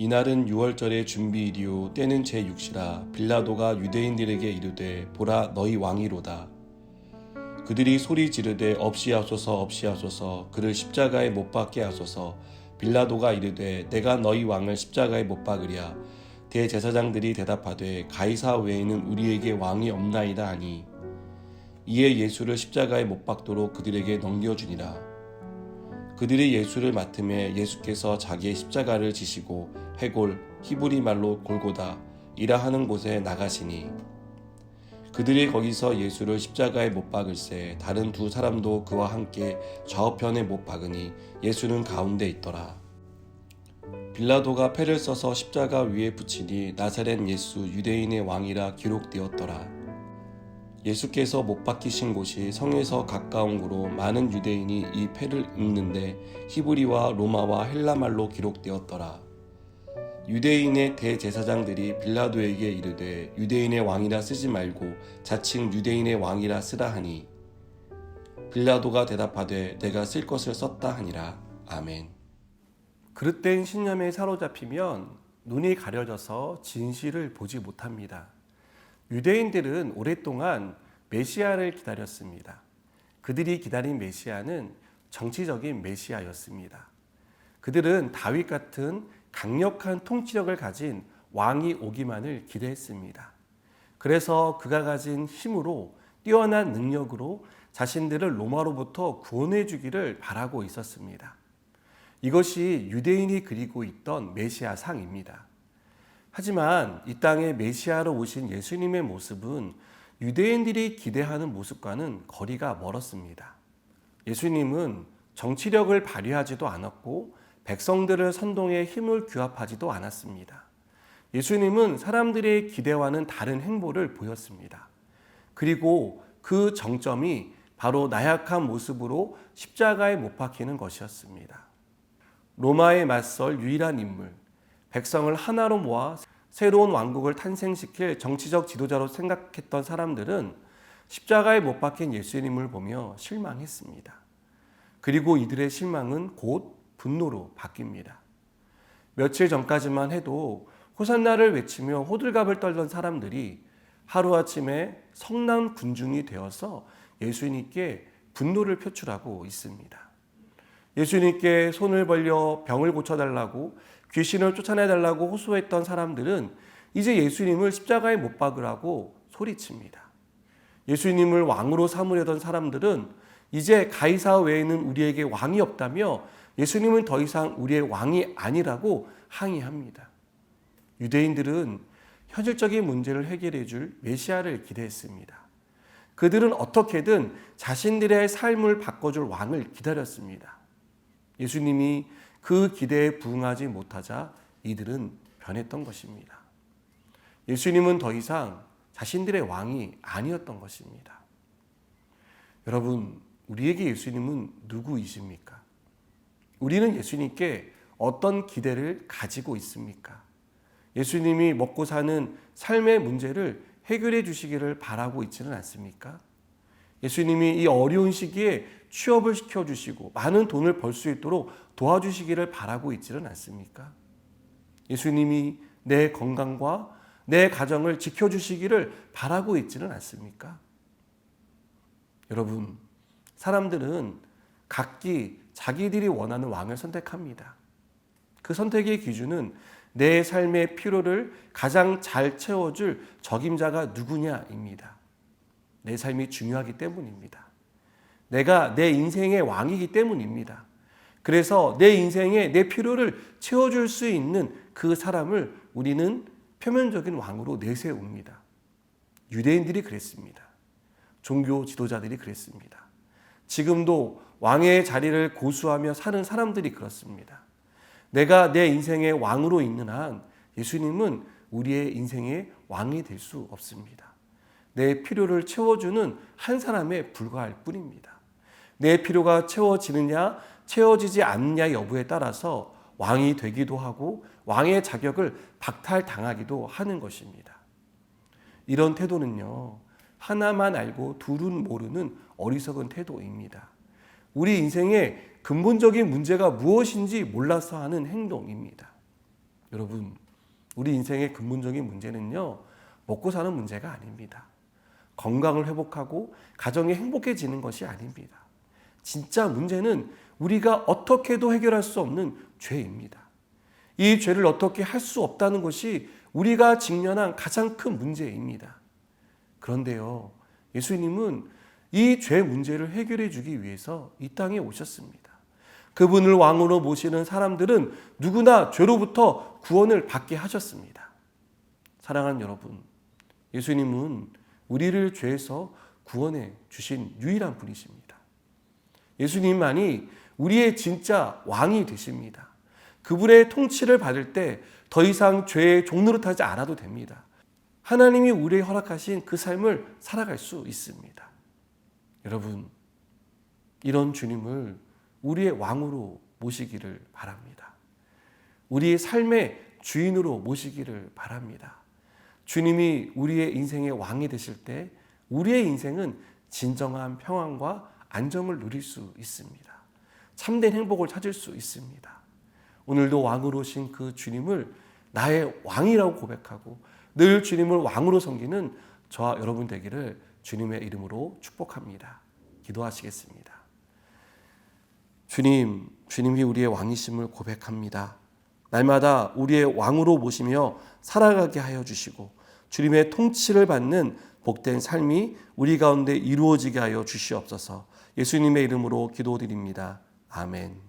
이날은 유월절의 준비일이요 때는 제6시라. 빌라도가 유대인들에게 이르되 보라 너희 왕이로다. 그들이 소리 지르되 없이하소서 없이하소서 그를 십자가에 못 박게 하소서. 빌라도가 이르되 내가 너희 왕을 십자가에 못 박으랴. 대제사장들이 대답하되 가이사 외에는 우리에게 왕이 없나이다 하니 이에 예수를 십자가에 못 박도록 그들에게 넘겨주니라. 그들이 예수를 맡음에 예수께서 자기의 십자가를 지시고 해골 히브리 말로 골고다 이라 하는 곳에 나가시니 그들이 거기서 예수를 십자가에 못 박을새 다른 두 사람도 그와 함께 좌우편에 못 박으니 예수는 가운데 있더라. 빌라도가 패를 써서 십자가 위에 붙이니 나사렛 예수 유대인의 왕이라 기록되었더라. 예수께서 못 박히신 곳이 성에서 가까운 곳으로 많은 유대인이 이 패를 읽는데 히브리와 로마와 헬라말로 기록되었더라. 유대인의 대제사장들이 빌라도에게 이르되 유대인의 왕이라 쓰지 말고 자칭 유대인의 왕이라 쓰라 하니 빌라도가 대답하되 내가 쓸 것을 썼다 하니라. 아멘. 그릇된 신념에 사로잡히면 눈이 가려져서 진실을 보지 못합니다. 유대인들은 오랫동안 메시아를 기다렸습니다. 그들이 기다린 메시아는 정치적인 메시아였습니다. 그들은 다윗 같은 강력한 통치력을 가진 왕이 오기만을 기대했습니다. 그래서 그가 가진 힘으로 뛰어난 능력으로 자신들을 로마로부터 구원해 주기를 바라고 있었습니다. 이것이 유대인이 그리고 있던 메시아상입니다. 하지만 이 땅에 메시아로 오신 예수님의 모습은 유대인들이 기대하는 모습과는 거리가 멀었습니다. 예수님은 정치력을 발휘하지도 않았고 백성들을 선동해 힘을 규합하지도 않았습니다. 예수님은 사람들의 기대와는 다른 행보를 보였습니다. 그리고 그 정점이 바로 나약한 모습으로 십자가에 못 박히는 것이었습니다. 로마에 맞설 유일한 인물, 백성을 하나로 모아 새로운 왕국을 탄생시킬 정치적 지도자로 생각했던 사람들은 십자가에 못 박힌 예수님을 보며 실망했습니다. 그리고 이들의 실망은 곧 분노로 바뀝니다. 며칠 전까지만 해도 호산나를 외치며 호들갑을 떨던 사람들이 하루아침에 성난 군중이 되어서 예수님께 분노를 표출하고 있습니다. 예수님께 손을 벌려 병을 고쳐달라고 귀신을 쫓아내달라고 호소했던 사람들은 이제 예수님을 십자가에 못 박으라고 소리칩니다. 예수님을 왕으로 삼으려던 사람들은 이제 가이사 외에는 우리에게 왕이 없다며 예수님은 더 이상 우리의 왕이 아니라고 항의합니다. 유대인들은 현실적인 문제를 해결해 줄 메시아를 기대했습니다. 그들은 어떻게든 자신들의 삶을 바꿔줄 왕을 기다렸습니다. 예수님이 그 기대에 부응하지 못하자 이들은 변했던 것입니다. 예수님은 더 이상 자신들의 왕이 아니었던 것입니다. 여러분, 우리에게 예수님은 누구이십니까? 우리는 예수님께 어떤 기대를 가지고 있습니까? 예수님이 먹고 사는 삶의 문제를 해결해 주시기를 바라고 있지는 않습니까? 예수님이 이 어려운 시기에 취업을 시켜주시고 많은 돈을 벌 수 있도록 도와주시기를 바라고 있지는 않습니까? 예수님이 내 건강과 내 가정을 지켜주시기를 바라고 있지는 않습니까? 여러분, 사람들은 각기 자기들이 원하는 왕을 선택합니다. 그 선택의 기준은 내 삶의 필요를 가장 잘 채워줄 적임자가 누구냐입니다. 내 삶이 중요하기 때문입니다. 내가 내 인생의 왕이기 때문입니다. 그래서 내 인생에 내 필요를 채워줄 수 있는 그 사람을 우리는 표면적인 왕으로 내세웁니다. 유대인들이 그랬습니다. 종교 지도자들이 그랬습니다. 지금도 왕의 자리를 고수하며 사는 사람들이 그렇습니다. 내가 내 인생의 왕으로 있는 한 예수님은 우리의 인생의 왕이 될 수 없습니다. 내 필요를 채워주는 한 사람에 불과할 뿐입니다. 내 필요가 채워지느냐 채워지지 않느냐 여부에 따라서 왕이 되기도 하고 왕의 자격을 박탈당하기도 하는 것입니다. 이런 태도는요, 하나만 알고 둘은 모르는 어리석은 태도입니다. 우리 인생의 근본적인 문제가 무엇인지 몰라서 하는 행동입니다. 여러분, 우리 인생의 근본적인 문제는요, 먹고 사는 문제가 아닙니다. 건강을 회복하고 가정이 행복해지는 것이 아닙니다. 진짜 문제는 우리가 어떻게도 해결할 수 없는 죄입니다. 이 죄를 어떻게 할 수 없다는 것이 우리가 직면한 가장 큰 문제입니다. 그런데요, 예수님은 이 죄 문제를 해결해 주기 위해서 이 땅에 오셨습니다. 그분을 왕으로 모시는 사람들은 누구나 죄로부터 구원을 받게 하셨습니다. 사랑하는 여러분, 예수님은 우리를 죄에서 구원해 주신 유일한 분이십니다. 예수님만이 우리의 진짜 왕이 되십니다. 그분의 통치를 받을 때 더 이상 죄의 종노릇 하지 않아도 됩니다. 하나님이 우리에게 허락하신 그 삶을 살아갈 수 있습니다. 여러분, 이런 주님을 우리의 왕으로 모시기를 바랍니다. 우리의 삶의 주인으로 모시기를 바랍니다. 주님이 우리의 인생의 왕이 되실 때 우리의 인생은 진정한 평안과 안정을 누릴 수 있습니다. 참된 행복을 찾을 수 있습니다. 오늘도 왕으로 오신 그 주님을 나의 왕이라고 고백하고 늘 주님을 왕으로 섬기는 저와 여러분 되기를 주님의 이름으로 축복합니다. 기도하시겠습니다. 주님, 주님이 우리의 왕이심을 고백합니다. 날마다 우리의 왕으로 모시며 살아가게 하여 주시고 주님의 통치를 받는 복된 삶이 우리 가운데 이루어지게 하여 주시옵소서. 예수님의 이름으로 기도드립니다. 아멘.